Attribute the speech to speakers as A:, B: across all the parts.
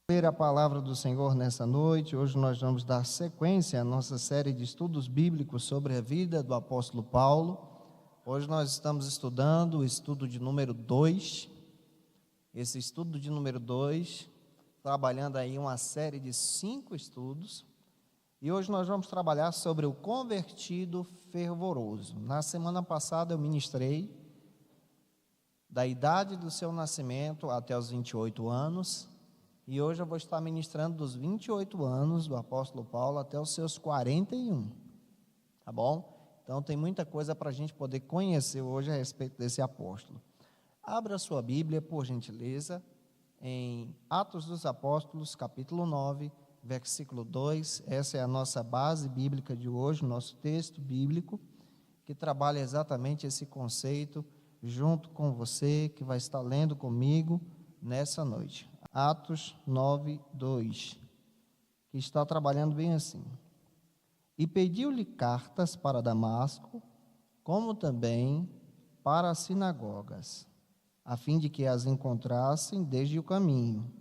A: Ler a palavra do Senhor nessa noite. Hoje nós vamos dar sequência à nossa série de estudos bíblicos sobre a vida do apóstolo Paulo. Hoje nós estamos estudando o estudo de número 2. Esse estudo de número 2, trabalhando aí uma série de 5 estudos. E hoje nós vamos trabalhar sobre o convertido fervoroso. Na semana passada eu ministrei da idade do seu nascimento até os 28 anos. E hoje eu vou estar ministrando dos 28 anos do apóstolo Paulo até os seus 41, tá bom? Então tem muita coisa para a gente poder conhecer hoje a respeito desse apóstolo. Abra a sua Bíblia, por gentileza, em Atos dos Apóstolos, capítulo 9, versículo 2. Essa é a nossa base bíblica de hoje, nosso texto bíblico, que trabalha exatamente esse conceito, junto com você, que vai estar lendo comigo nessa noite. Atos 9, 2, que está trabalhando bem assim. E pediu-lhe cartas para Damasco, como também para as sinagogas, a fim de que as encontrassem desde o caminho,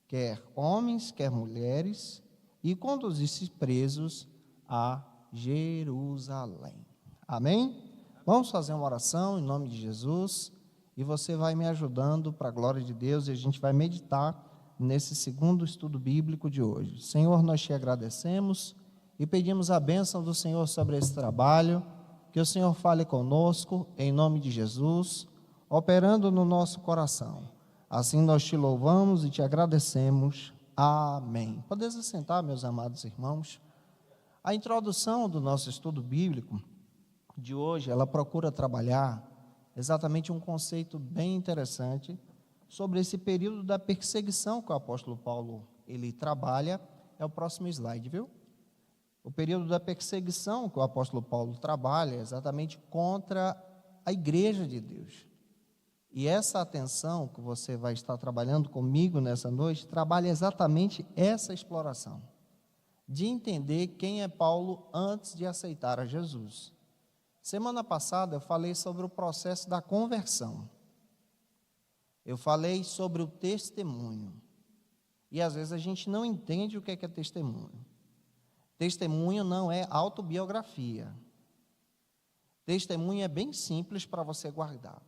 A: quer homens, quer mulheres, e conduzisse presos a Jerusalém. Amém? Vamos fazer uma oração em nome de Jesus. E você vai me ajudando para a glória de Deus, e a gente vai meditar nesse segundo estudo bíblico de hoje. Senhor, nós te agradecemos e pedimos a bênção do Senhor sobre esse trabalho, que o Senhor fale conosco, em nome de Jesus, operando no nosso coração. Assim nós te louvamos e te agradecemos. Amém. Podeis assentar, meus amados irmãos. A introdução do nosso estudo bíblico de hoje, ela procura trabalhar exatamente um conceito bem interessante sobre esse período da perseguição que o apóstolo Paulo ele trabalha. É o próximo slide, viu? O período da perseguição que o apóstolo Paulo trabalha é exatamente contra a igreja de Deus. E essa atenção que você vai estar trabalhando comigo nessa noite, trabalha exatamente essa exploração, de entender quem é Paulo antes de aceitar a Jesus. Semana passada eu falei sobre o processo da conversão. Eu falei sobre o testemunho. E às vezes a gente não entende o que é testemunho. Testemunho não é autobiografia. Testemunho é bem simples para você guardar.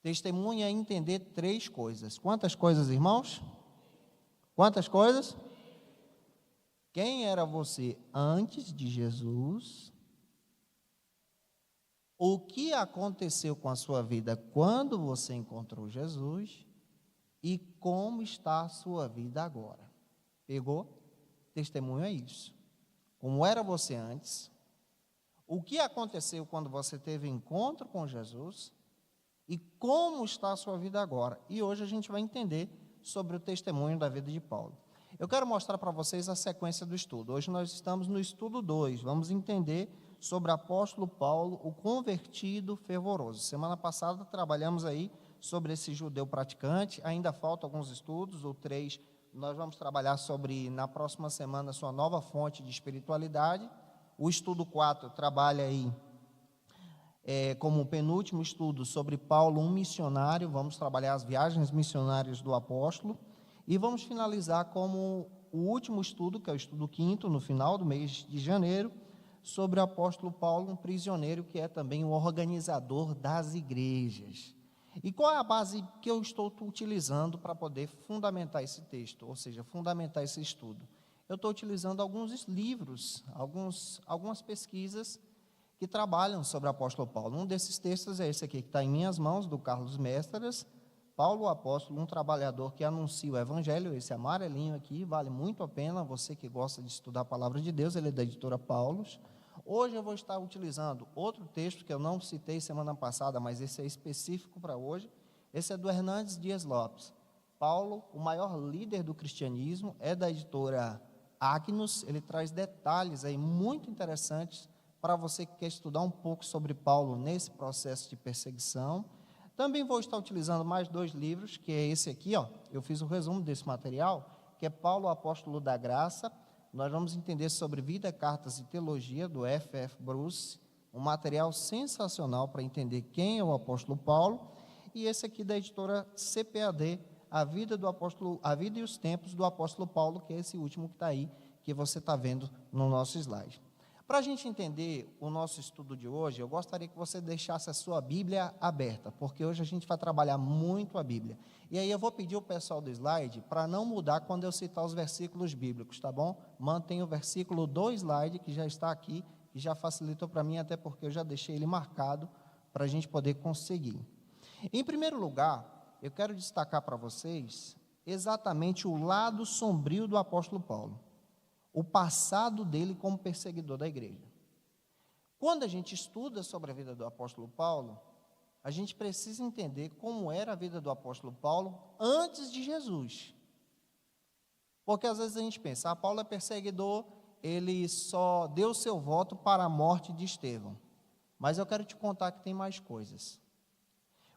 A: Testemunho é entender 3 coisas. Quantas coisas, irmãos? Quantas coisas? Quem era você antes de Jesus? O que aconteceu com a sua vida quando você encontrou Jesus e como está a sua vida agora. Pegou? Testemunho é isso. Como era você antes, o que aconteceu quando você teve encontro com Jesus e como está a sua vida agora. E hoje a gente vai entender sobre o testemunho da vida de Paulo. Eu quero mostrar para vocês a sequência do estudo. Hoje nós estamos no estudo 2, vamos entender sobre o apóstolo Paulo, o convertido fervoroso. Semana passada trabalhamos aí sobre esse judeu praticante, ainda faltam alguns estudos, ou 3, nós vamos trabalhar sobre, na próxima semana, sua nova fonte de espiritualidade. O estudo 4 trabalha aí, como penúltimo estudo, sobre Paulo, um missionário, vamos trabalhar as viagens missionárias do apóstolo, e vamos finalizar como o último estudo, que é o estudo 5º, no final do mês de janeiro, sobre o apóstolo Paulo, um prisioneiro que é também o organizador das igrejas. E qual é a base que eu estou utilizando para poder fundamentar esse texto, ou seja, fundamentar esse estudo? Eu estou utilizando alguns livros, algumas pesquisas que trabalham sobre o apóstolo Paulo. Um desses textos é esse aqui, que está em minhas mãos, do Carlos Mestras, Paulo o Apóstolo, um trabalhador que anuncia o Evangelho. Esse amarelinho aqui vale muito a pena, você que gosta de estudar a Palavra de Deus, ele é da editora Paulus. Hoje eu vou estar utilizando outro texto que eu não citei semana passada, mas esse é específico para hoje. Esse é do Hernandes Dias Lopes. Paulo, o maior líder do cristianismo, é da editora Agnus. Ele traz detalhes aí muito interessantes para você que quer estudar um pouco sobre Paulo nesse processo de perseguição. Também vou estar utilizando mais 2 livros, que é esse aqui, ó. Eu fiz o resumo desse material, que é Paulo, Apóstolo da Graça. Nós vamos entender sobre vida, cartas e teologia, do F.F. Bruce, um material sensacional para entender quem é o apóstolo Paulo. E esse aqui da editora CPAD, a vida do apóstolo, a vida e os tempos do apóstolo Paulo, que é esse último que está aí, que você está vendo no nosso slide. Para a gente entender o nosso estudo de hoje, eu gostaria que você deixasse a sua Bíblia aberta, porque hoje a gente vai trabalhar muito a Bíblia. E aí eu vou pedir ao pessoal do slide para não mudar quando eu citar os versículos bíblicos, tá bom? Mantenha o versículo do slide, que já está aqui, que já facilitou para mim, até porque eu já deixei ele marcado para a gente poder conseguir. Em primeiro lugar, eu quero destacar para vocês exatamente o lado sombrio do apóstolo Paulo, o passado dele como perseguidor da igreja. Quando a gente estuda sobre a vida do apóstolo Paulo, a gente precisa entender como era a vida do apóstolo Paulo antes de Jesus. Porque às vezes a gente pensa, Paulo é perseguidor, ele só deu seu voto para a morte de Estevão. Mas eu quero te contar que tem mais coisas.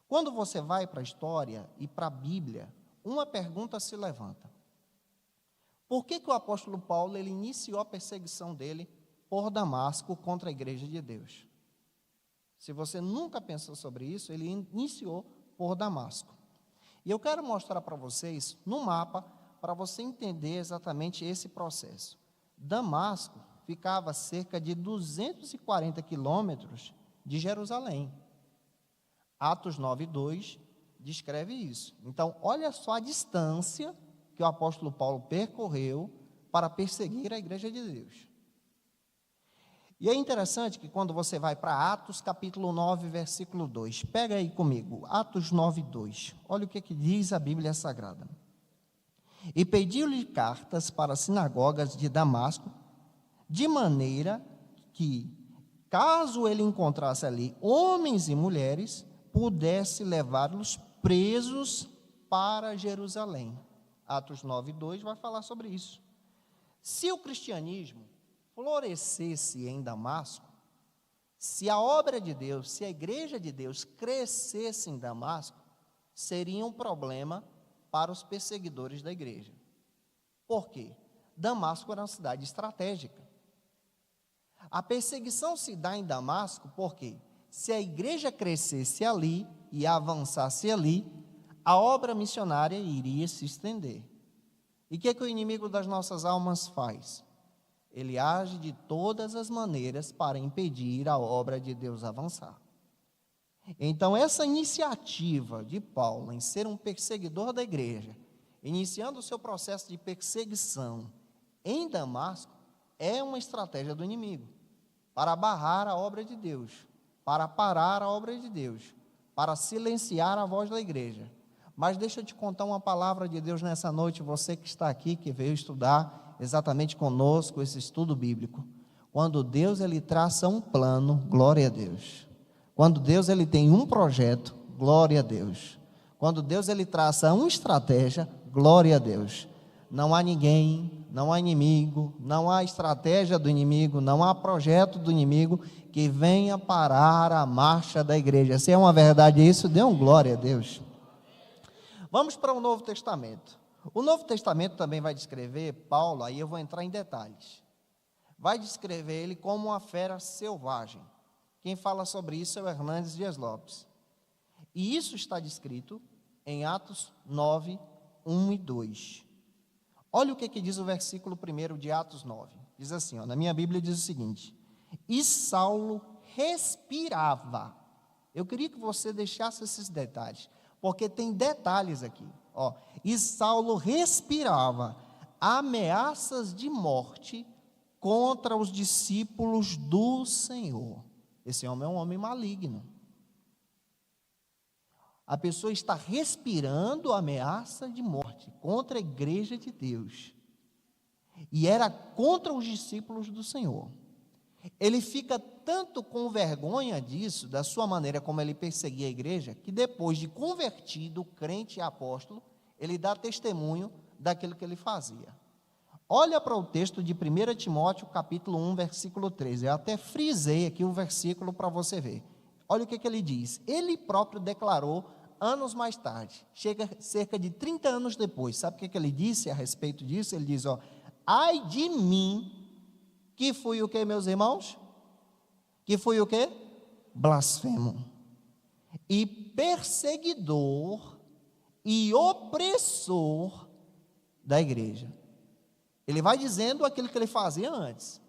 A: Quando você vai para a história e para a Bíblia, uma pergunta se levanta. Por que o apóstolo Paulo ele iniciou a perseguição dele por Damasco contra a igreja de Deus? Se você nunca pensou sobre isso, ele iniciou por Damasco. E eu quero mostrar para vocês no mapa, para você entender exatamente esse processo. Damasco ficava a cerca de 240 quilômetros de Jerusalém. Atos 9:2 descreve isso. Então, olha só a distância que o apóstolo Paulo percorreu para perseguir a igreja de Deus. E é interessante que quando você vai para Atos capítulo 9, versículo 2, pega aí comigo, Atos 9:2, olha o que diz a Bíblia Sagrada. E pediu-lhe cartas para as sinagogas de Damasco, de maneira que, caso ele encontrasse ali homens e mulheres, pudesse levá-los presos para Jerusalém. Atos 9:2 vai falar sobre isso. Se o cristianismo florescesse em Damasco, se a obra de Deus, se a igreja de Deus crescesse em Damasco, seria um problema para os perseguidores da igreja. Por quê? Damasco era uma cidade estratégica. A perseguição se dá em Damasco porque, se a igreja crescesse ali e avançasse ali, a obra missionária iria se estender. E o que o inimigo das nossas almas faz? Ele age de todas as maneiras para impedir a obra de Deus avançar. Então, essa iniciativa de Paulo em ser um perseguidor da igreja, iniciando o seu processo de perseguição em Damasco, é uma estratégia do inimigo para barrar a obra de Deus, para parar a obra de Deus, para silenciar a voz da igreja. Mas deixa eu te contar uma palavra de Deus nessa noite, você que está aqui, que veio estudar exatamente conosco esse estudo bíblico. Quando Deus ele traça um plano, glória a Deus. Quando Deus ele tem um projeto, glória a Deus. Quando Deus ele traça uma estratégia, glória a Deus. Não há ninguém, não há inimigo, não há estratégia do inimigo, não há projeto do inimigo que venha parar a marcha da igreja. Se é uma verdade isso, dê um glória a Deus. Vamos para o Novo Testamento. O Novo Testamento também vai descrever Paulo, aí eu vou entrar em detalhes. Vai descrever ele como uma fera selvagem. Quem fala sobre isso é o Hernandes Dias Lopes. E isso está descrito em Atos 9, 1 e 2. Olha o que diz o versículo 1 de Atos 9. Diz assim, na minha Bíblia diz o seguinte: e Saulo respirava. Eu queria que você deixasse esses detalhes, porque tem detalhes aqui. E Saulo respirava ameaças de morte contra os discípulos do Senhor. Esse homem é um homem maligno. A pessoa está respirando ameaça de morte contra a igreja de Deus. E era contra os discípulos do Senhor. Ele fica tanto com vergonha disso, da sua maneira como ele perseguia a igreja, que depois de convertido, crente e apóstolo, ele dá testemunho daquilo que ele fazia. Olha para o texto de 1 Timóteo, capítulo 1, versículo 13. Eu até frisei aqui o versículo para você ver. Olha o que ele diz. Ele próprio declarou anos mais tarde, chega cerca de 30 anos depois. Sabe o que ele disse a respeito disso? Ele diz, ai de mim, que fui o que, meus irmãos? Que fui o que? Blasfemo. E perseguidor e opressor da igreja. Ele vai dizendo aquilo que ele fazia antes: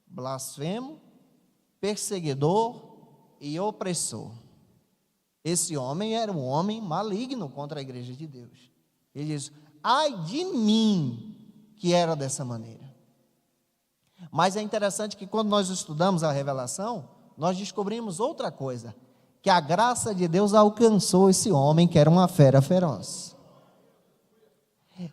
A: blasfemo, perseguidor e opressor. Esse homem era um homem maligno contra a igreja de Deus. Ele diz: ai de mim que era dessa maneira. Mas é interessante que quando nós estudamos a revelação, nós descobrimos outra coisa, que a graça de Deus alcançou esse homem que era uma fera feroz.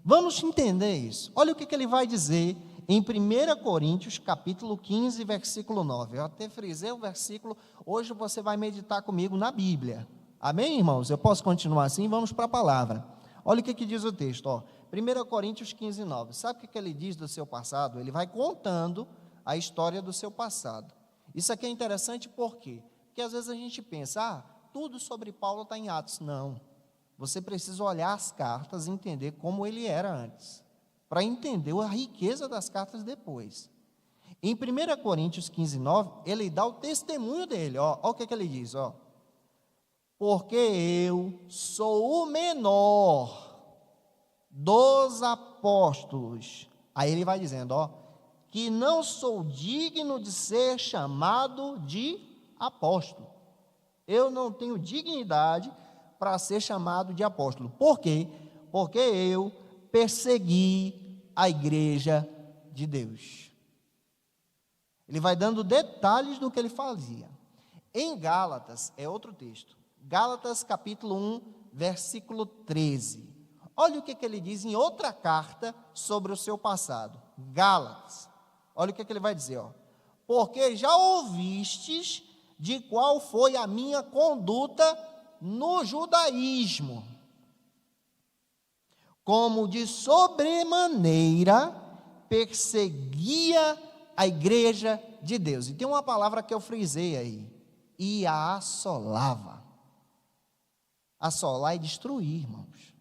A: Vamos entender isso. Olha o que ele vai dizer em 1 Coríntios, capítulo 15, versículo 9. Eu até frisei o versículo, hoje você vai meditar comigo na Bíblia. Amém, irmãos? Eu posso continuar assim? Vamos para a palavra. Olha o que diz o texto, ó. 1 Coríntios 15, 9. Sabe o que ele diz do seu passado? Ele vai contando a história do seu passado. Isso aqui é interessante por quê? Porque às vezes a gente pensa, tudo sobre Paulo está em Atos. Não. Você precisa olhar as cartas e entender como ele era antes, para entender a riqueza das cartas depois. Em 1 Coríntios 15, 9, ele dá o testemunho dele. Olha o que ele diz, ó. Porque eu sou o menor dos apóstolos. Aí ele vai dizendo, ó, que não sou digno de ser chamado de apóstolo. Eu não tenho dignidade para ser chamado de apóstolo. Por quê? Porque eu persegui a igreja de Deus. Ele vai dando detalhes do que ele fazia. Em Gálatas, é outro texto. Gálatas capítulo 1, versículo 13. Olha o que ele diz em outra carta sobre o seu passado. Gálatas. Olha o que ele vai dizer, ó. Porque já ouvistes de qual foi a minha conduta no judaísmo, como de sobremaneira perseguia a igreja de Deus. E tem uma palavra que eu frisei aí: e a assolava. Assolar é destruir, irmãos.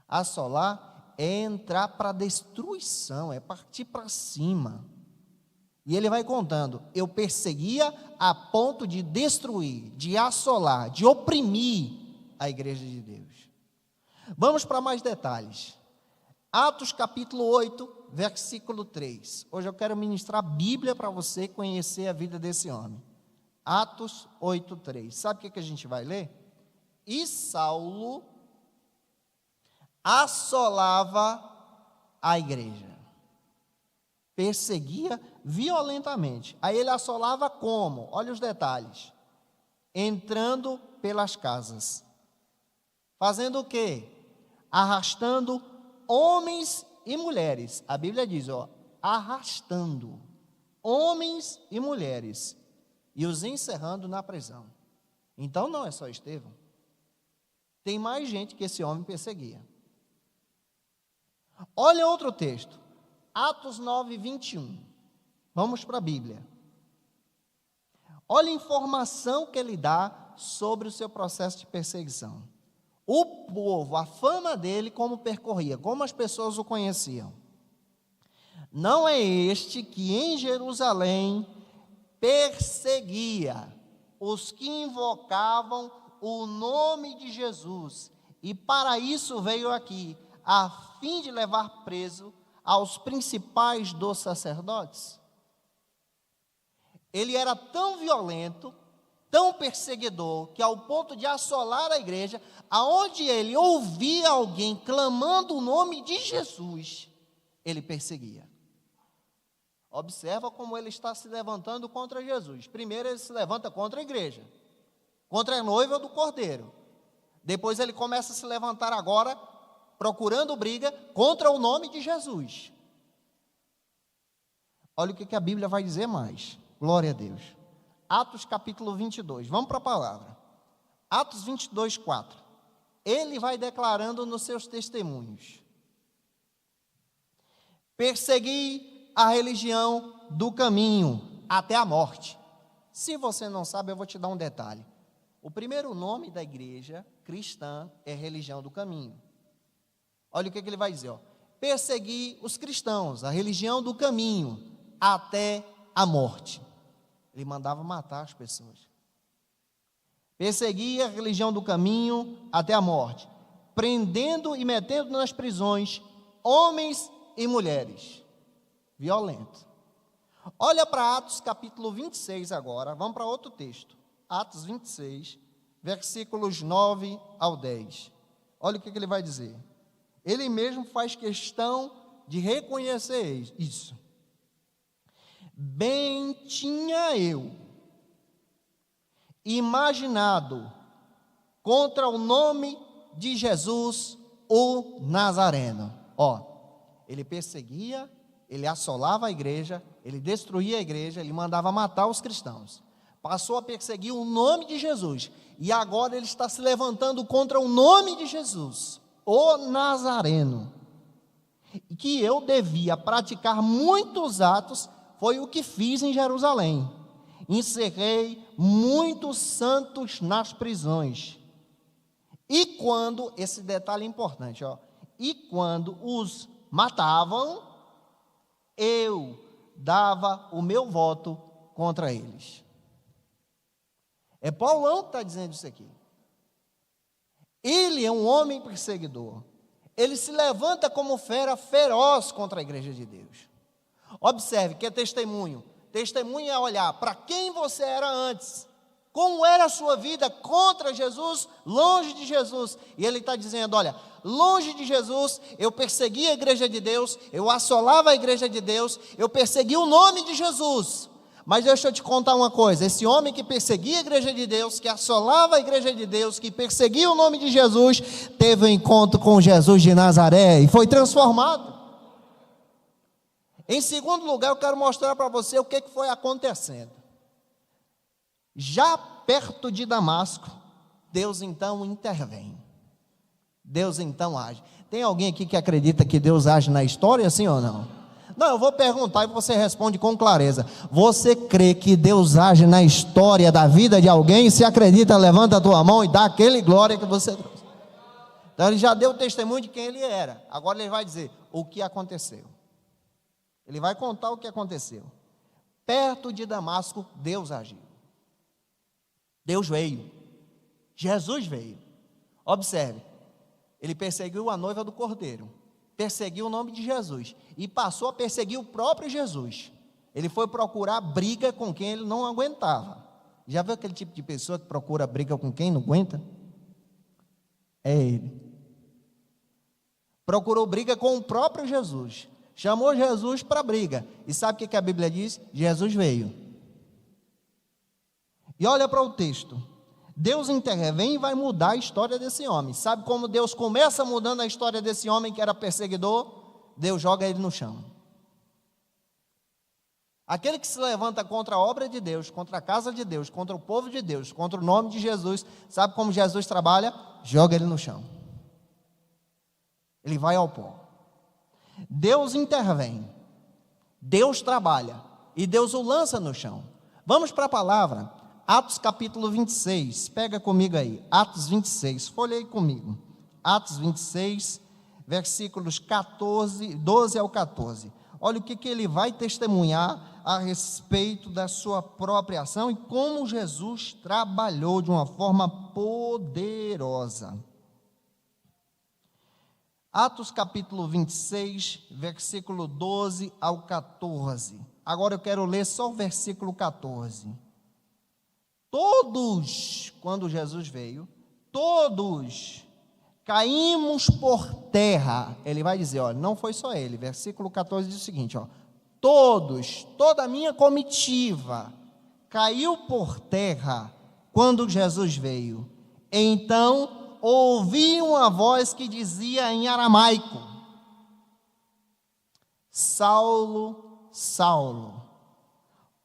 A: Assolar é entrar para a destruição, é partir para cima. E ele vai contando: eu perseguia a ponto de destruir, de assolar, de oprimir a igreja de Deus. Vamos para mais detalhes. Atos capítulo 8, versículo 3. Hoje eu quero ministrar a Bíblia para você conhecer a vida desse homem. Atos 8, 3. Sabe o que a gente vai ler? E Saulo assolava a igreja, perseguia violentamente. Aí ele assolava como? Olha os detalhes: entrando pelas casas, fazendo o quê? Arrastando homens e mulheres. A Bíblia diz, ó, arrastando homens e mulheres, e os encerrando na prisão. Então não é só Estevão, tem mais gente que esse homem perseguia. Olha outro texto, Atos 9, 21. Vamos para a Bíblia. Olha a informação que ele dá sobre o seu processo de perseguição. O povo, a fama dele, como percorria, como as pessoas o conheciam. Não é este que em Jerusalém perseguia os que invocavam o nome de Jesus, e para isso veio aqui, a fim de levar preso aos principais dos sacerdotes? Ele era tão violento, tão perseguidor, que ao ponto de assolar a igreja, aonde ele ouvia alguém clamando o nome de Jesus, ele perseguia. Observa como ele está se levantando contra Jesus. Primeiro ele se levanta contra a igreja, contra a noiva do Cordeiro. Depois ele começa a se levantar agora, procurando briga contra o nome de Jesus. Olha o que a Bíblia vai dizer mais. Glória a Deus. Atos capítulo 22. Vamos para a palavra. Atos 22, 4. Ele vai declarando nos seus testemunhos: persegui a religião do caminho até a morte. Se você não sabe, eu vou te dar um detalhe. O primeiro nome da igreja cristã é religião do caminho. Olha o que ele vai dizer, ó. Persegui os cristãos, a religião do caminho, até a morte. Ele mandava matar as pessoas. Persegui a religião do caminho até a morte. prendendo e metendo nas prisões homens e mulheres. Violento. Olha para Atos capítulo 26 agora, vamos para outro texto. Atos 26, versículos 9 ao 10. Olha o que ele vai dizer. Ele mesmo faz questão de reconhecer isso. Bem tinha eu imaginado contra o nome de Jesus, o Nazareno. Ele perseguia, ele assolava a igreja, ele destruía a igreja, ele mandava matar os cristãos. Passou a perseguir o nome de Jesus. E agora ele está se levantando contra o nome de Jesus, o Nazareno. E que eu devia praticar muitos atos, foi o que fiz em Jerusalém. Encerrei muitos santos nas prisões. E quando, esse detalhe é importante, e quando os matavam, eu dava o meu voto contra eles. É Paulão que está dizendo isso aqui. Ele é um homem perseguidor. Ele se levanta como fera feroz contra a igreja de Deus. Observe que é testemunho. Testemunho é olhar para quem você era antes. Como era a sua vida contra Jesus, longe de Jesus. E ele está dizendo, olha, longe de Jesus, eu persegui a igreja de Deus, eu assolava a igreja de Deus, eu persegui o nome de Jesus. Mas deixa eu te contar uma coisa, esse homem que perseguia a igreja de Deus, que assolava a igreja de Deus, que perseguia o nome de Jesus, teve um encontro com Jesus de Nazaré e foi transformado. Em segundo lugar, eu quero mostrar para você o que foi acontecendo. Já perto de Damasco, Deus então intervém. Deus então age. Tem alguém aqui que acredita que Deus age na história, sim ou não? Não, eu vou perguntar e você responde com clareza. Você crê que Deus age na história da vida de alguém? Se acredita, levanta a tua mão e dá aquele glória que você trouxe. Então ele já deu testemunho de quem ele era. Agora ele vai dizer o que aconteceu. Ele vai contar o que aconteceu. Perto de Damasco, Deus agiu. Deus veio. Jesus veio. Observe. Ele perseguiu a noiva do Cordeiro. Perseguiu o nome de Jesus. E passou a perseguir o próprio Jesus. Ele foi procurar briga com quem ele não aguentava. Já viu aquele tipo de pessoa que procura briga com quem não aguenta? É ele. Procurou briga com o próprio Jesus. Chamou Jesus para briga. E sabe o que a Bíblia diz? Jesus veio. E olha para o texto. Deus intervém e vai mudar a história desse homem. Sabe como Deus começa mudando a história desse homem que era perseguidor? Deus joga ele no chão. Aquele que se levanta contra a obra de Deus, contra a casa de Deus, contra o povo de Deus, contra o nome de Jesus, sabe como Jesus trabalha? Joga ele no chão. Ele vai ao pó. Deus intervém, Deus trabalha e Deus o lança no chão. Vamos para a palavra, Atos capítulo 26, pega comigo aí, Atos 26, folheie comigo, Atos 26, versículos 12 ao 14, olha o que ele vai testemunhar a respeito da sua própria ação e como Jesus trabalhou de uma forma poderosa. Atos capítulo 26, versículo 12 ao 14. Agora eu quero ler só o versículo 14. Todos, quando Jesus veio, todos caímos por terra. Ele vai dizer, olha, não foi só ele. Versículo 14 diz o seguinte, todos, toda a minha comitiva caiu por terra quando Jesus veio. Então ouvi uma voz que dizia em aramaico: Saulo, Saulo,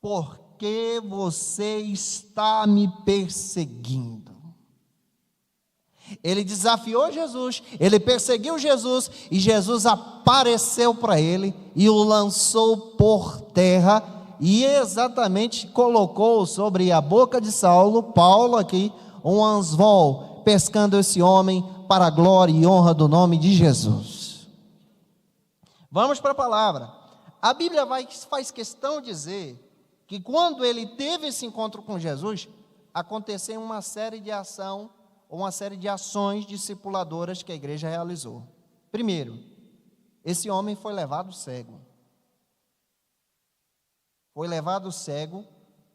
A: por que você está me perseguindo? Ele desafiou Jesus, ele perseguiu Jesus, e Jesus apareceu para ele e o lançou por terra, e exatamente colocou sobre a boca de Saulo, Paulo aqui, um anzol, pescando esse homem para a glória e honra do nome de Jesus. Vamos para a palavra. A Bíblia faz questão de dizer que quando ele teve esse encontro com Jesus, aconteceu uma série de ação ou uma série de ações discipuladoras que a igreja realizou. Primeiro, esse homem foi levado cego. Foi levado cego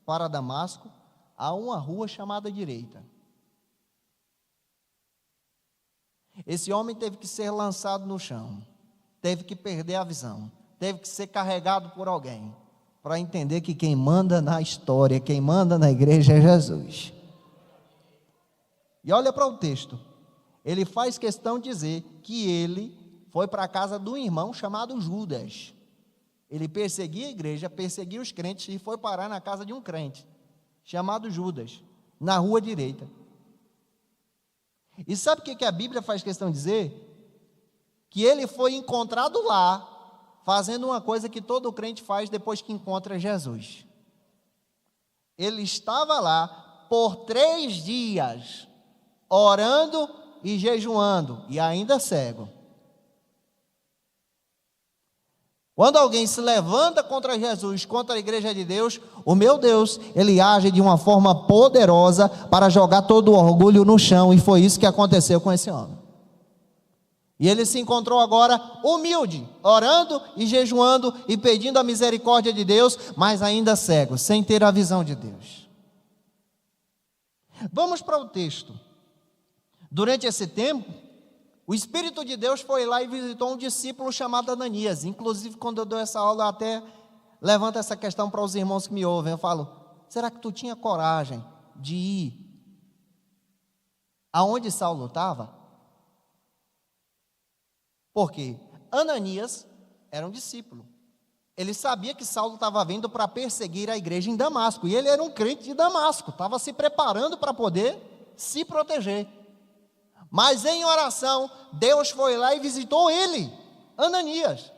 A: para Damasco, a uma rua chamada Direita. Esse homem teve que ser lançado no chão, teve que perder a visão, teve que ser carregado por alguém, para entender que quem manda na história, quem manda na igreja é Jesus. E olha para o texto, ele faz questão de dizer que ele foi para a casa de um irmão chamado Judas. Ele perseguia a igreja, perseguia os crentes e foi parar na casa de um crente, chamado Judas, na rua Direita. E sabe o que a Bíblia faz questão de dizer? Que ele foi encontrado lá, fazendo uma coisa que todo crente faz depois que encontra Jesus. Ele estava lá por 3 dias, orando e jejuando, e ainda cego. Quando alguém se levanta contra Jesus, contra a igreja de Deus, o meu Deus, ele age de uma forma poderosa para jogar todo o orgulho no chão, e foi isso que aconteceu com esse homem. E ele se encontrou agora humilde, orando e jejuando e pedindo a misericórdia de Deus, mas ainda cego, sem ter a visão de Deus. Vamos para o texto. Durante esse tempo, o Espírito de Deus foi lá e visitou um discípulo chamado Ananias. Inclusive, quando eu dou essa aula, eu até levanto essa questão para os irmãos que me ouvem. Eu falo, será que tu tinha coragem de ir aonde Saulo estava? Porque Ananias era um discípulo. Ele sabia que Saulo estava vindo para perseguir a igreja em Damasco. E ele era um crente de Damasco, estava se preparando para poder se proteger. Mas em oração, Deus foi lá e visitou ele, Ananias.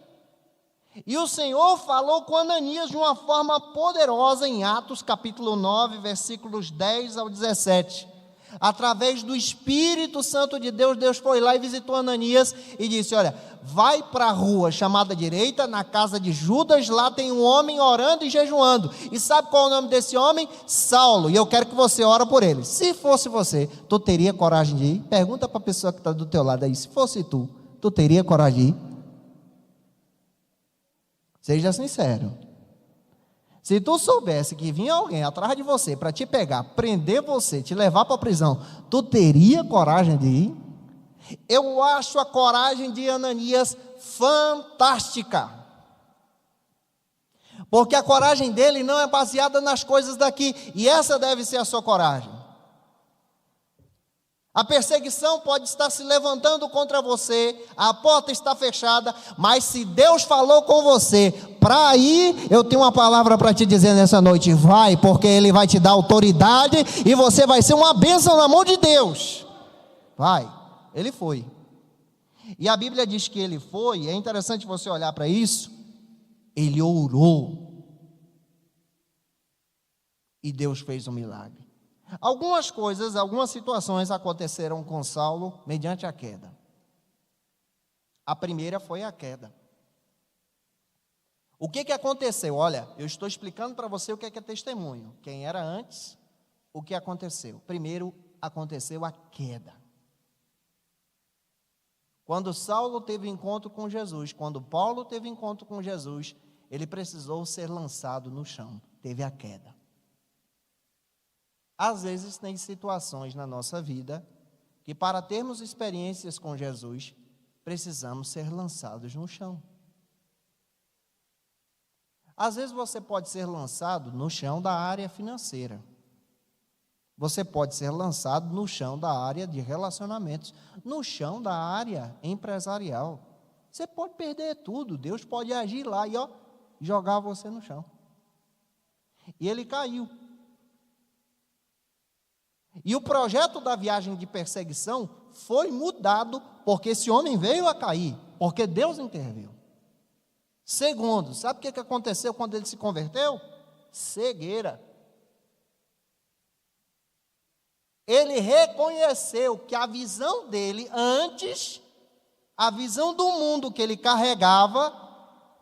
A: E o Senhor falou com Ananias de uma forma poderosa em Atos capítulo 9, versículos 10 ao 17. Através do Espírito Santo de Deus, Deus foi lá e visitou Ananias e disse, olha, vai para a rua chamada Direita, na casa de Judas, lá tem um homem orando e jejuando. E sabe qual é o nome desse homem? Saulo, e eu quero que você ore por ele. Se fosse você, tu teria coragem de ir? Pergunta para a pessoa que está do teu lado aí, se fosse tu teria coragem de ir? Seja sincero. Se tu soubesse que vinha alguém atrás de você para te pegar, prender você, te levar para a prisão, tu teria coragem de ir? Eu acho a coragem de Ananias fantástica. Porque a coragem dele não é baseada nas coisas daqui, e essa deve ser a sua coragem. A perseguição pode estar se levantando contra você, a porta está fechada, mas se Deus falou com você para ir, eu tenho uma palavra para te dizer nessa noite, vai, porque Ele vai te dar autoridade e você vai ser uma bênção na mão de Deus. Vai, ele foi. E a Bíblia diz que ele foi, é interessante você olhar para isso, ele orou e Deus fez um milagre. Algumas coisas, algumas situações aconteceram com Saulo mediante a queda. A primeira foi a queda. O que aconteceu? Olha, eu estou explicando para você o que é testemunho. Quem era antes, o que aconteceu. Primeiro aconteceu a queda. Quando Saulo teve encontro com Jesus, quando Paulo teve encontro com Jesus, ele precisou ser lançado no chão. Teve a queda. Às vezes tem situações na nossa vida que para termos experiências com Jesus, precisamos ser lançados no chão. Às vezes você pode ser lançado no chão da área financeira. Você pode ser lançado no chão da área de relacionamentos, no chão da área empresarial. Você pode perder tudo, Deus pode agir lá e jogar você no chão. E ele caiu. E o projeto da viagem de perseguição foi mudado, porque esse homem veio a cair, porque Deus interveio. Segundo, sabe o que aconteceu quando ele se converteu? Cegueira. Ele reconheceu que a visão dele antes, a visão do mundo que ele carregava,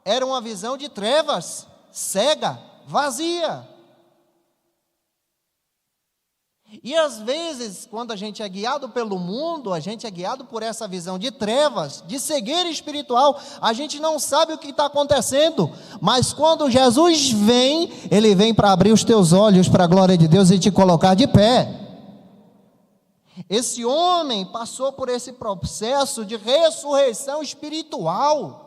A: era uma visão de trevas, cega, vazia. E às vezes, quando a gente é guiado pelo mundo, a gente é guiado por essa visão de trevas, de cegueira espiritual, a gente não sabe o que está acontecendo, mas quando Jesus vem, Ele vem para abrir os teus olhos para a glória de Deus e te colocar de pé. Esse homem passou por esse processo de ressurreição espiritual.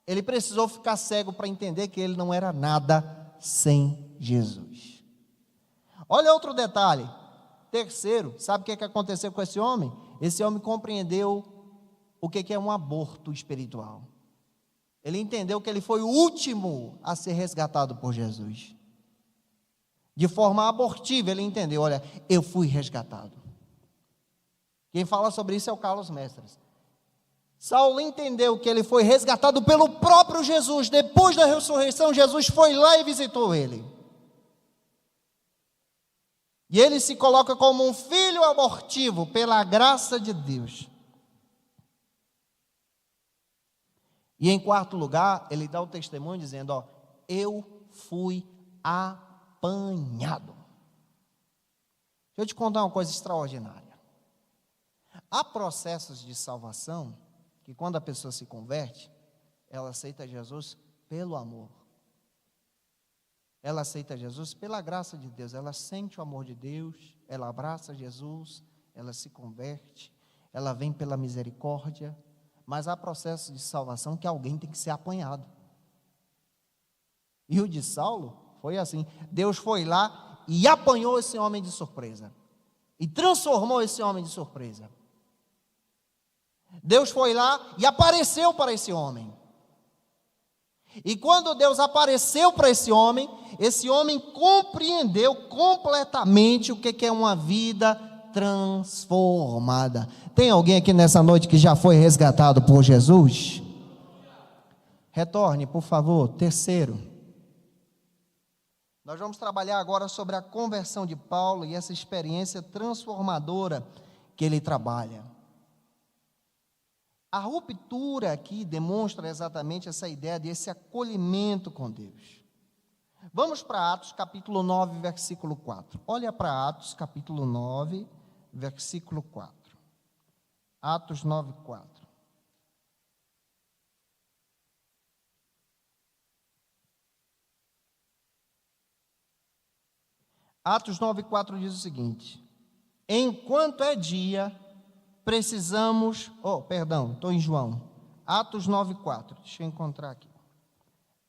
A: Ele precisou ficar cego para entender que ele não era nada sem Jesus. Olha outro detalhe. Terceiro, sabe o que aconteceu com esse homem? Esse homem compreendeu o que é um aborto espiritual. Ele entendeu que ele foi o último a ser resgatado por Jesus. De forma abortiva, ele entendeu, olha, eu fui resgatado. Quem fala sobre isso é o Carlos Mestres. Saulo entendeu que ele foi resgatado pelo próprio Jesus. Depois da ressurreição, Jesus foi lá e visitou ele. E ele se coloca como um filho abortivo pela graça de Deus. E em quarto lugar, ele dá o testemunho dizendo, ó, eu fui apanhado. Deixa eu te contar uma coisa extraordinária. Há processos de salvação que quando a pessoa se converte, ela aceita Jesus pelo amor. Ela aceita Jesus pela graça de Deus, ela sente o amor de Deus, ela abraça Jesus, ela se converte, ela vem pela misericórdia, mas há processo de salvação que alguém tem que ser apanhado. E o de Saulo foi assim, Deus foi lá e apanhou esse homem de surpresa, e transformou esse homem de surpresa. Deus foi lá e apareceu para esse homem. E quando Deus apareceu para esse homem compreendeu completamente o que é uma vida transformada. Tem alguém aqui nessa noite que já foi resgatado por Jesus? Retorne, por favor. Terceiro, nós vamos trabalhar agora sobre a conversão de Paulo e essa experiência transformadora que ele trabalha. A ruptura aqui demonstra exatamente essa ideia desse acolhimento com Deus. Vamos para Atos capítulo 9, versículo 4. Olha para Atos capítulo 9, versículo 4. Atos 9, 4. Atos 9, 4 diz o seguinte: enquanto é dia, precisamos, estou em João, Atos 9, 4, deixa eu encontrar aqui,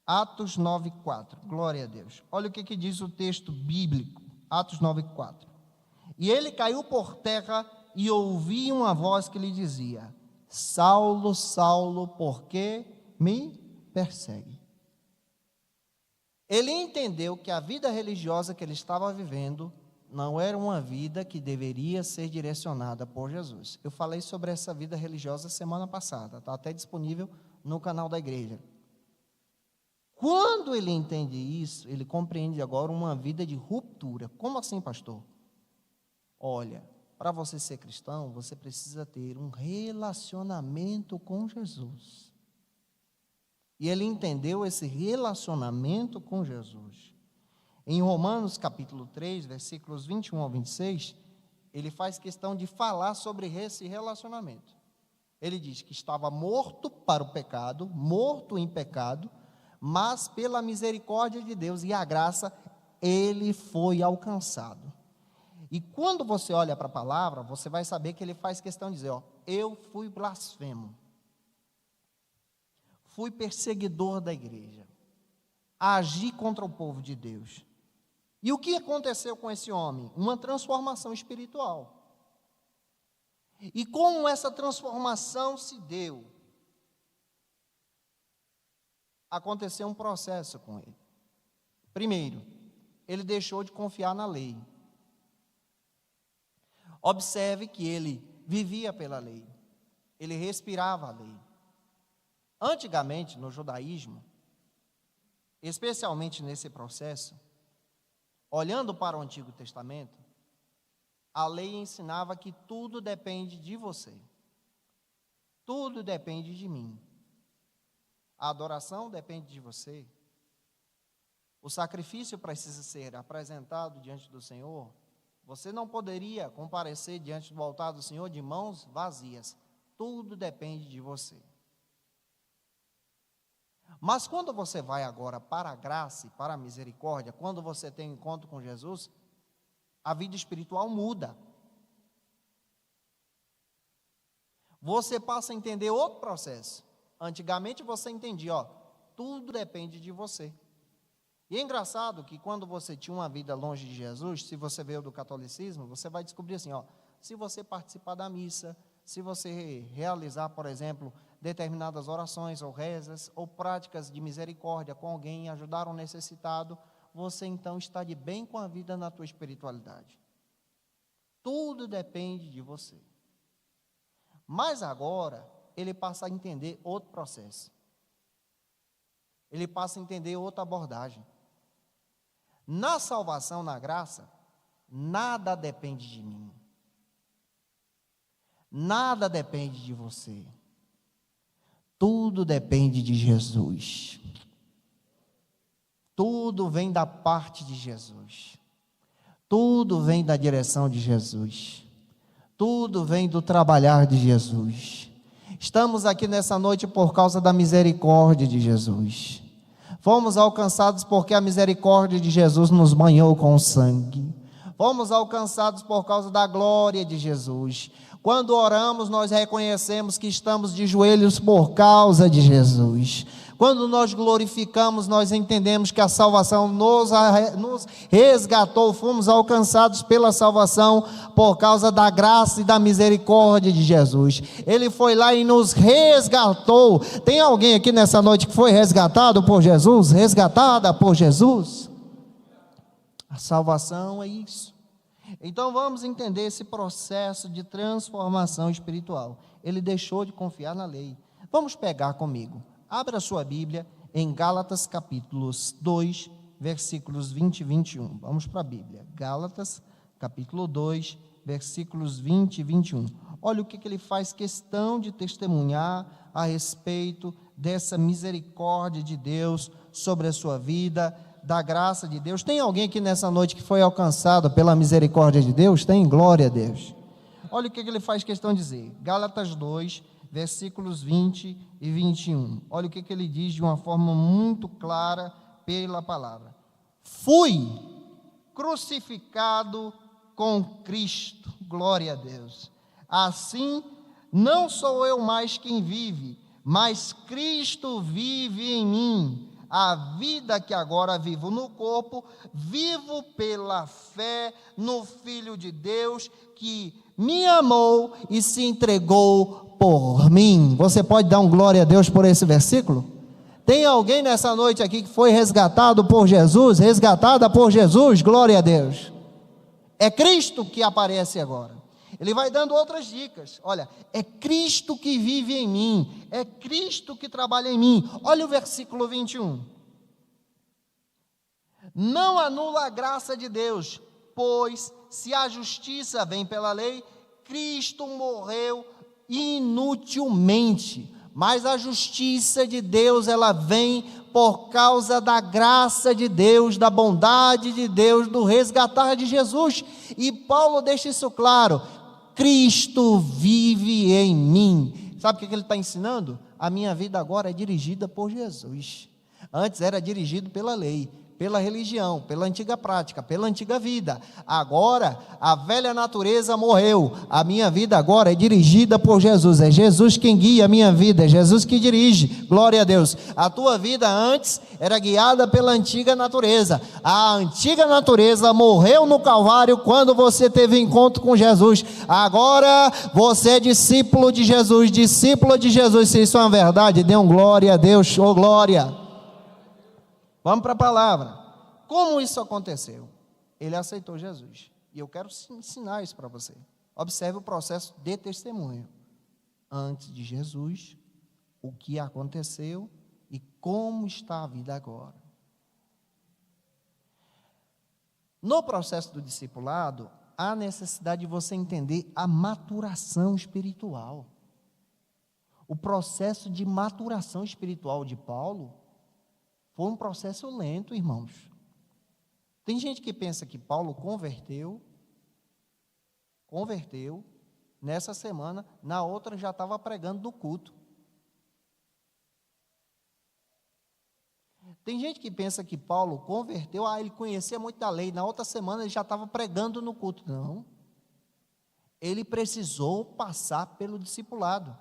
A: Atos 9, 4, glória a Deus, olha o que diz o texto bíblico, Atos 9, 4, e ele caiu por terra e ouviu uma voz que lhe dizia, Saulo, Saulo, por que me persegue? Ele entendeu que a vida religiosa que ele estava vivendo não era uma vida que deveria ser direcionada por Jesus. Eu falei sobre essa vida religiosa semana passada, está até disponível no canal da igreja. Quando ele entende isso, ele compreende agora uma vida de ruptura. Como assim, pastor? Olha, para você ser cristão, você precisa ter um relacionamento com Jesus. E ele entendeu esse relacionamento com Jesus. Em Romanos capítulo 3, versículos 21 ao 26, ele faz questão de falar sobre esse relacionamento. Ele diz que estava morto para o pecado, morto em pecado, mas pela misericórdia de Deus e a graça, ele foi alcançado. E quando você olha para a palavra, você vai saber que ele faz questão de dizer, eu fui blasfemo, fui perseguidor da igreja, agi contra o povo de Deus. E o que aconteceu com esse homem? Uma transformação espiritual. E como essa transformação se deu? Aconteceu um processo com ele. Primeiro, ele deixou de confiar na lei. Observe que ele vivia pela lei. Ele respirava a lei. Antigamente, no judaísmo, especialmente nesse processo, olhando para o Antigo Testamento, a lei ensinava que tudo depende de você. Tudo depende de mim. A adoração depende de você. O sacrifício precisa ser apresentado diante do Senhor Você não poderia comparecer diante do altar do Senhor de mãos vazias. Tudo depende de você. Mas quando você vai agora para a graça e para a misericórdia, quando você tem um encontro com Jesus, a vida espiritual muda. Você passa a entender outro processo. Antigamente você entendia, tudo depende de você. E é engraçado que quando você tinha uma vida longe de Jesus, se você veio do catolicismo, você vai descobrir assim, se você participar da missa, se você realizar, por exemplo, determinadas orações ou rezas, ou práticas de misericórdia com alguém, ajudar um necessitado, você então está de bem com a vida na tua espiritualidade. Tudo depende de você. Mas agora, ele passa a entender outro processo. Ele passa a entender outra abordagem. Na salvação, na graça, nada depende de mim. Nada depende de você. Tudo depende de Jesus. Tudo vem da parte de Jesus. Tudo vem da direção de Jesus. Tudo vem do trabalhar de Jesus. Estamos aqui nessa noite por causa da misericórdia de Jesus. Fomos alcançados porque a misericórdia de Jesus nos banhou com sangue. Fomos alcançados por causa da glória de Jesus. Quando oramos, nós reconhecemos que estamos de joelhos por causa de Jesus. Quando nós glorificamos, nós entendemos que a salvação nos resgatou, fomos alcançados pela salvação por causa da graça e da misericórdia de Jesus. Ele foi lá e nos resgatou. Tem alguém aqui nessa noite que foi resgatado por Jesus? Resgatada por Jesus? A salvação é isso. Então vamos entender esse processo de transformação espiritual. Ele deixou de confiar na lei. Vamos pegar comigo. Abra sua Bíblia em Gálatas capítulos 2, versículos 20 e 21. Vamos para a Bíblia. Gálatas capítulo 2, versículos 20 e 21. Olha o que ele faz questão de testemunhar a respeito dessa misericórdia de Deus sobre a sua vida, da graça de Deus. Tem alguém aqui nessa noite que foi alcançado pela misericórdia de Deus? Tem? Glória a Deus. Olha o que ele faz questão de dizer. Gálatas 2, versículos 20 e 21. Olha o que ele diz de uma forma muito clara pela palavra. Fui crucificado com Cristo. Glória a Deus. Assim, não sou eu mais quem vive, mas Cristo vive em mim. A vida que agora vivo no corpo, vivo pela fé no Filho de Deus, que me amou e se entregou por mim. Você pode dar um glória a Deus por esse versículo? Tem alguém nessa noite aqui que foi resgatado por Jesus, resgatada por Jesus? Glória a Deus. É Cristo que aparece agora. Ele vai dando outras dicas. Olha, é Cristo que vive em mim, é Cristo que trabalha em mim. Olha o versículo 21. Não anula a graça de Deus, pois se a justiça vem pela lei, Cristo morreu inutilmente. Mas a justiça de Deus, ela vem por causa da graça de Deus, da bondade de Deus, do resgatar de Jesus. E Paulo deixa isso claro. Cristo vive em mim. Sabe o que ele está ensinando? A minha vida agora é dirigida por Jesus. Antes era dirigido pela lei, pela religião, pela antiga prática, pela antiga vida. Agora, a velha natureza morreu. A minha vida agora é dirigida por Jesus. É Jesus quem guia a minha vida, é Jesus que dirige. Glória a Deus. A tua vida antes era guiada pela antiga natureza. A antiga natureza morreu no Calvário quando você teve encontro com Jesus. Agora, você é discípulo de Jesus, discípula de Jesus. Se isso é uma verdade, dê um glória a Deus, oh glória. Vamos para a palavra. Como isso aconteceu? Ele aceitou Jesus. E eu quero ensinar isso para você. Observe o processo de testemunho. Antes de Jesus, o que aconteceu e como está a vida agora. No processo do discipulado, há necessidade de você entender a maturação espiritual. O processo de maturação espiritual de Paulo foi um processo lento, irmãos. Tem gente que pensa que Paulo converteu converteu, nessa semana, na outra já estava pregando no culto. Tem gente que pensa que Paulo converteu, ele conhecia muito da lei, na outra semana ele já estava pregando no culto. Não. Ele precisou passar pelo discipulado.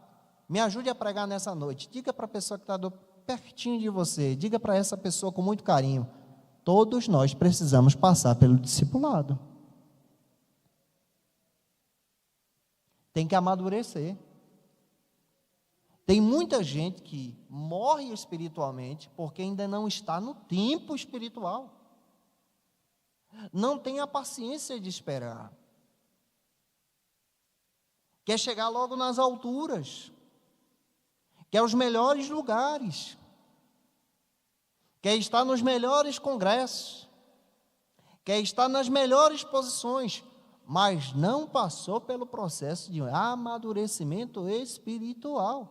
A: Me ajude a pregar nessa noite. Diga para a pessoa que está pertinho de você, diga para essa pessoa com muito carinho, todos nós precisamos passar pelo discipulado. Tem que amadurecer. Tem muita gente que morre espiritualmente porque ainda não está no tempo espiritual. Não tem a paciência de esperar. Quer chegar logo nas alturas. Quer os melhores lugares. Quer estar nos melhores congressos. Quer estar nas melhores posições. Mas não passou pelo processo de amadurecimento espiritual.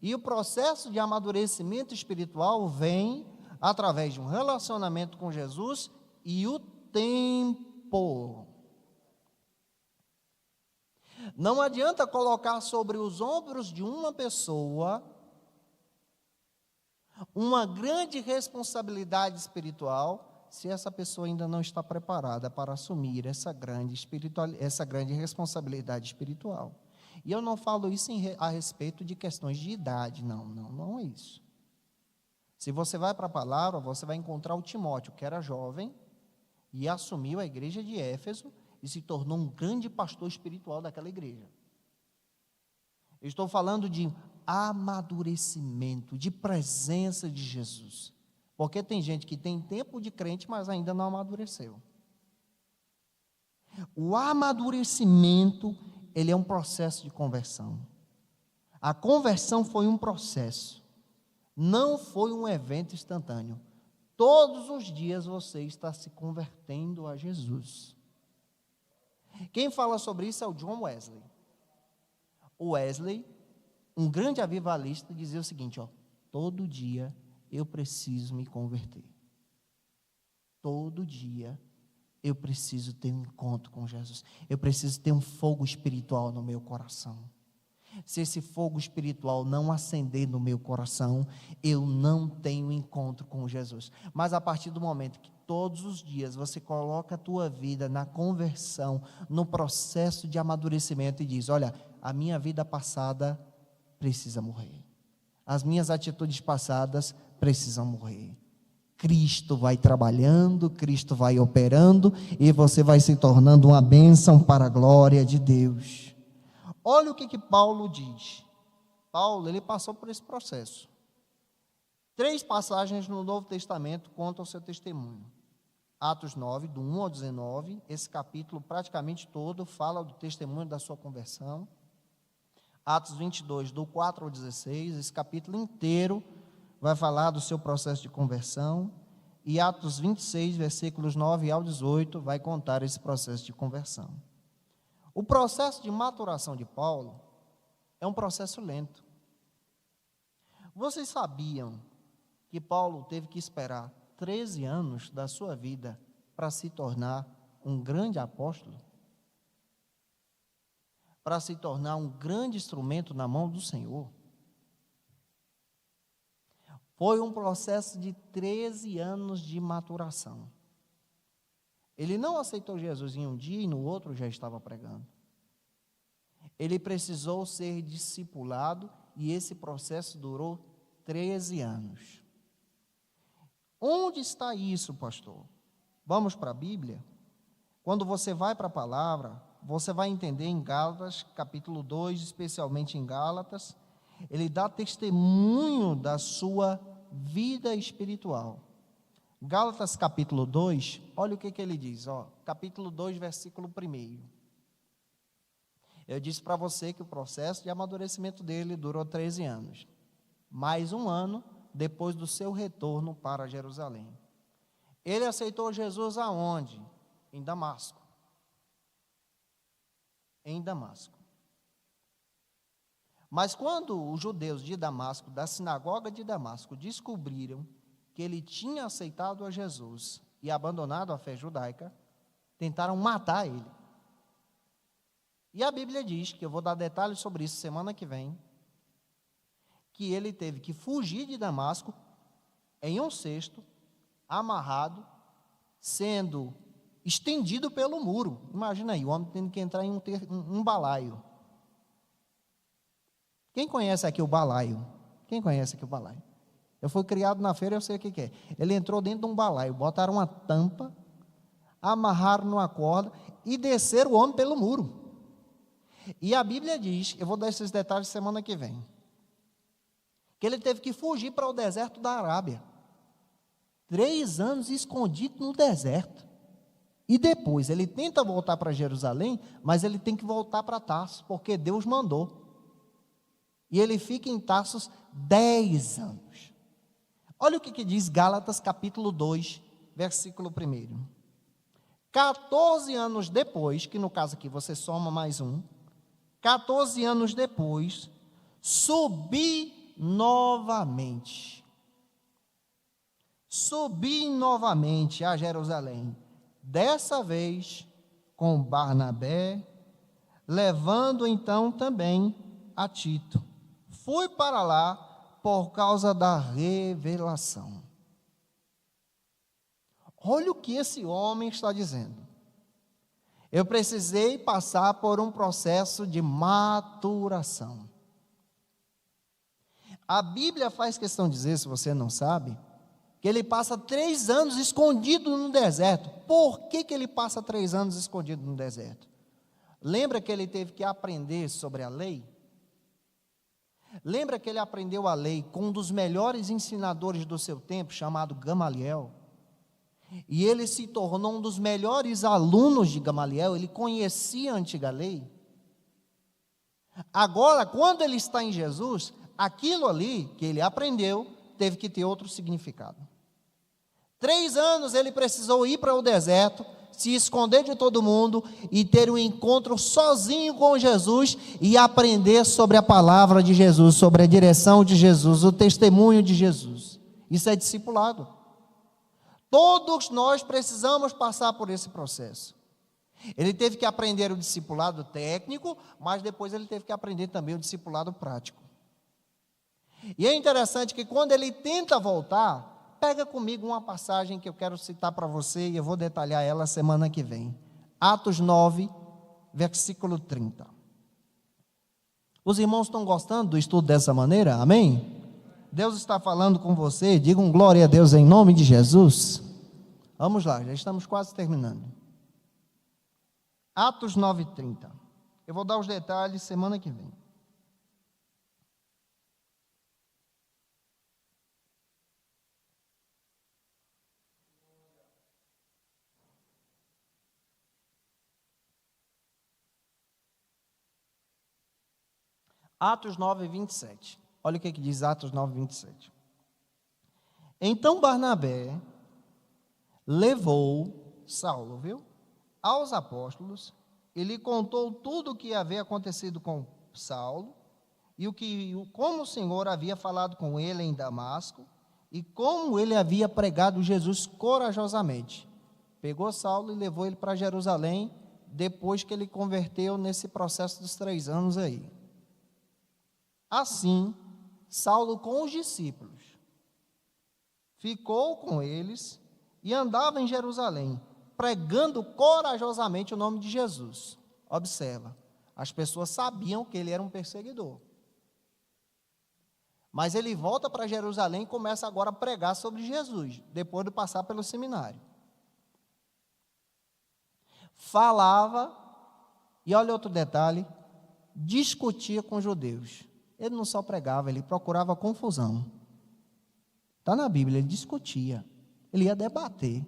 A: E o processo de amadurecimento espiritual vem através de um relacionamento com Jesus e o tempo. Não adianta colocar sobre os ombros de uma pessoa uma grande responsabilidade espiritual se essa pessoa ainda não está preparada para assumir essa grande responsabilidade espiritual. E eu não falo isso a respeito de questões de idade, não é isso. Se você vai para a palavra, você vai encontrar o Timóteo, que era jovem, e assumiu a igreja de Éfeso, e se tornou um grande pastor espiritual daquela igreja. Eu estou falando de amadurecimento, de presença de Jesus. Porque tem gente que tem tempo de crente, mas ainda não amadureceu. O amadurecimento, ele é um processo de conversão. A conversão foi um processo, não foi um evento instantâneo. Todos os dias você está se convertendo a Jesus. Quem fala sobre isso é o John Wesley. O Wesley, um grande avivalista, dizia o seguinte, todo dia eu preciso me converter. Todo dia eu preciso ter um encontro com Jesus. Eu preciso ter um fogo espiritual no meu coração. Se esse fogo espiritual não acender no meu coração, eu não tenho encontro com Jesus. Mas a partir do momento que todos os dias você coloca a tua vida na conversão, no processo de amadurecimento e diz, olha, a minha vida passada precisa morrer. As minhas atitudes passadas precisam morrer. Cristo vai trabalhando, Cristo vai operando e você vai se tornando uma bênção para a glória de Deus. Olha o que Paulo diz. Paulo, ele passou por esse processo. 3 passagens no Novo Testamento contam o seu testemunho. Atos 9, do 1 ao 19, esse capítulo praticamente todo fala do testemunho da sua conversão. Atos 22, do 4 ao 16, esse capítulo inteiro vai falar do seu processo de conversão. E Atos 26, versículos 9 ao 18, vai contar esse processo de conversão. O processo de maturação de Paulo é um processo lento. Vocês sabiam que Paulo teve que esperar 13 anos da sua vida para se tornar um grande apóstolo? Para se tornar um grande instrumento na mão do Senhor? Foi um processo de 13 anos de maturação. Ele não aceitou Jesus em um dia e no outro já estava pregando. Ele precisou ser discipulado e esse processo durou 13 anos. Onde está isso, pastor? Vamos para a Bíblia? Quando você vai para a palavra, você vai entender em Gálatas, capítulo 2, especialmente em Gálatas, ele dá testemunho da sua vida espiritual. Gálatas capítulo 2, olha o que ele diz, capítulo 2, versículo 1. Eu disse para você que o processo de amadurecimento dele durou 13 anos. Mais um ano depois do seu retorno para Jerusalém. Ele aceitou Jesus aonde? Em Damasco. Em Damasco. Mas quando os judeus de Damasco, da sinagoga de Damasco, descobriram que ele tinha aceitado a Jesus e abandonado a fé judaica, tentaram matar ele. E a Bíblia diz, que eu vou dar detalhes sobre isso semana que vem, que ele teve que fugir de Damasco em um cesto, amarrado, sendo estendido pelo muro. Imagina aí, o homem tendo que entrar em um balaio. Quem conhece aqui o balaio? Quem conhece aqui o balaio? Eu fui criado na feira, eu sei o que é. Ele entrou dentro de um balaio, botaram uma tampa, amarraram numa corda e desceram o homem pelo muro. E a Bíblia diz, eu vou dar esses detalhes semana que vem, que ele teve que fugir para o deserto da Arábia. 3 anos escondido no deserto. E depois ele tenta voltar para Jerusalém, mas ele tem que voltar para Tarsus, porque Deus mandou. E ele fica em Tarsus 10 anos. Olha o que diz Gálatas capítulo 2, versículo 1. 14 anos depois, que no caso aqui você soma mais um, 14 anos depois, subi novamente a Jerusalém, dessa vez com Barnabé, levando então também a Tito. Fui para lá por causa da revelação. Olha o que esse homem está dizendo. Eu precisei passar por um processo de maturação. A Bíblia faz questão de dizer, se você não sabe, que ele passa 3 anos escondido no deserto. Por que ele passa 3 anos escondido no deserto? Lembra que ele teve que aprender sobre a lei? Lembra que ele aprendeu a lei com um dos melhores ensinadores do seu tempo, chamado Gamaliel? E ele se tornou um dos melhores alunos de Gamaliel, ele conhecia a antiga lei. Agora, quando ele está em Jesus, aquilo ali que ele aprendeu, teve que ter outro significado. 3 anos ele precisou ir para o deserto, se esconder de todo mundo e ter um encontro sozinho com Jesus e aprender sobre a palavra de Jesus, sobre a direção de Jesus, o testemunho de Jesus. Isso é discipulado. Todos nós precisamos passar por esse processo. Ele teve que aprender o discipulado técnico, mas depois ele teve que aprender também o discipulado prático. E é interessante que quando ele tenta voltar, pega comigo uma passagem que eu quero citar para você e eu vou detalhar ela semana que vem. Atos 9, versículo 30. Os irmãos estão gostando do estudo dessa maneira? Amém? Deus está falando com você, diga um glória a Deus em nome de Jesus. Vamos lá, já estamos quase terminando. Atos 9:30. Eu vou dar os detalhes semana que vem. Atos 9:27. Olha o que diz Atos 9:27. Então Barnabé levou Saulo, aos apóstolos, e lhe contou tudo o que havia acontecido com Saulo, e como o Senhor havia falado com ele em Damasco, e como ele havia pregado Jesus corajosamente. Pegou Saulo e levou ele para Jerusalém, depois que ele converteu nesse processo dos 3 anos aí. Assim, Saulo com os discípulos ficou com eles e andava em Jerusalém, pregando corajosamente o nome de Jesus. Observa, as pessoas sabiam que ele era um perseguidor. Mas ele volta para Jerusalém e começa agora a pregar sobre Jesus, depois de passar pelo seminário. Falava, e olha outro detalhe, discutia com os judeus. Ele não só pregava, ele procurava confusão. Está na Bíblia, ele discutia, ele ia debater.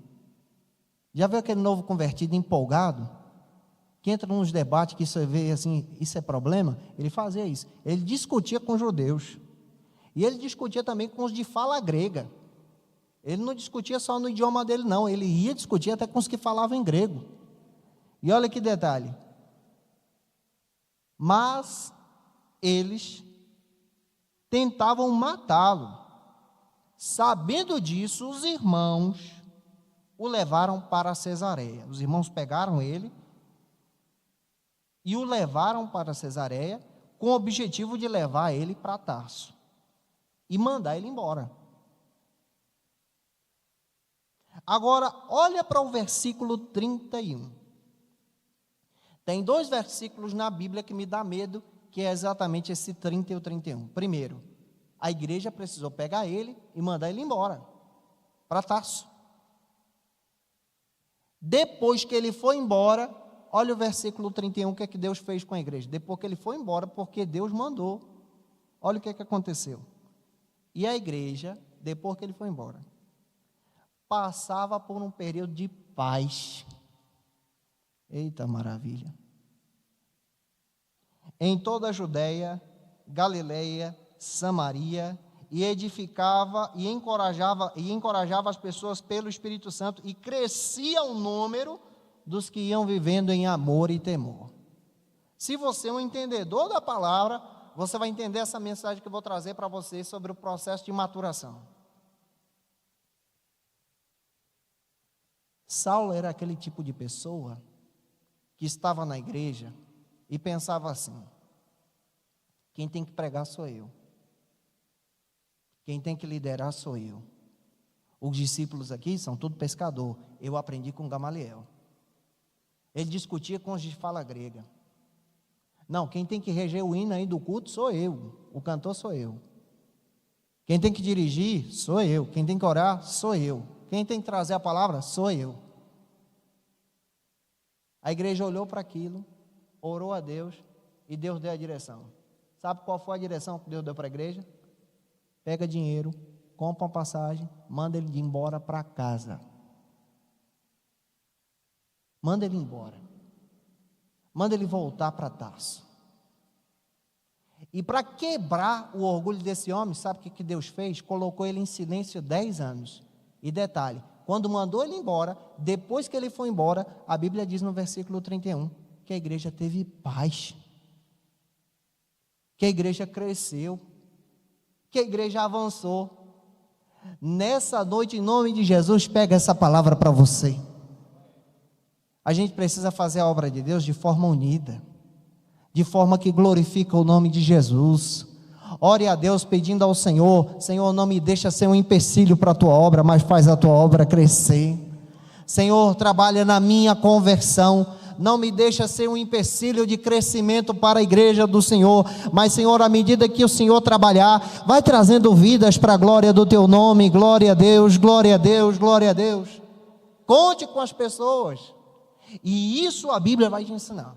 A: Já viu aquele novo convertido empolgado? Que entra nos debates que você vê assim, isso é problema? Ele fazia isso. Ele discutia com os judeus. E ele discutia também com os de fala grega. Ele não discutia só no idioma dele, não. Ele ia discutir até com os que falavam em grego. E olha que detalhe. Mas eles tentavam matá-lo. Sabendo disso, os irmãos o levaram para Cesareia. Os irmãos pegaram ele e o levaram para Cesareia com o objetivo de levar ele para Tarso e mandar ele embora. Agora, olha para o versículo 31. Tem 2 versículos na Bíblia que me dá medo, que é exatamente esse 30 e o 31. Primeiro, a igreja precisou pegar ele e mandar ele embora para Tarso. Depois que ele foi embora, olha o versículo 31, o que é que Deus fez com a igreja? Depois que ele foi embora, porque Deus mandou. Olha o que é que aconteceu. E a igreja, depois que ele foi embora, passava por um período de paz. Eita maravilha! Em toda a Judéia, Galileia, Samaria, e edificava e encorajava as pessoas pelo Espírito Santo, e crescia o número dos que iam vivendo em amor e temor. Se você é um entendedor da palavra, você vai entender essa mensagem que eu vou trazer para você sobre o processo de maturação. Saulo era aquele tipo de pessoa que estava na igreja e pensava assim: quem tem que pregar sou eu, quem tem que liderar sou eu. Os discípulos aqui são tudo pescador, eu aprendi com Gamaliel. Ele discutia com os de fala grega. Não, quem tem que reger o hino aí do culto sou eu, o cantor sou eu. Quem tem que dirigir sou eu, quem tem que orar sou eu, quem tem que trazer a palavra sou eu. A igreja olhou para aquilo, orou a Deus e Deus deu a direção. Sabe qual foi a direção que Deus deu para a igreja? Pega dinheiro, compra uma passagem, manda ele embora para casa. Manda ele embora. Manda ele voltar para Tarso. E para quebrar o orgulho desse homem, sabe o que Deus fez? Colocou ele em silêncio 10 anos. E detalhe, quando mandou ele embora, depois que ele foi embora, a Bíblia diz no versículo 31, que a igreja teve paz, que a igreja cresceu, que a igreja avançou. Nessa noite, em nome de Jesus, pega essa palavra para você. A gente precisa fazer a obra de Deus de forma unida, de forma que glorifica o nome de Jesus. Ore a Deus pedindo ao Senhor: Senhor, não me deixa ser um empecilho para a tua obra, mas faz a tua obra crescer. Senhor, trabalha na minha conversão, não me deixa ser um empecilho de crescimento para a igreja do Senhor, mas Senhor, à medida que o Senhor trabalhar, vai trazendo vidas para a glória do teu nome. Glória a Deus, glória a Deus, glória a Deus. Conte com as pessoas, e isso a Bíblia vai te ensinar.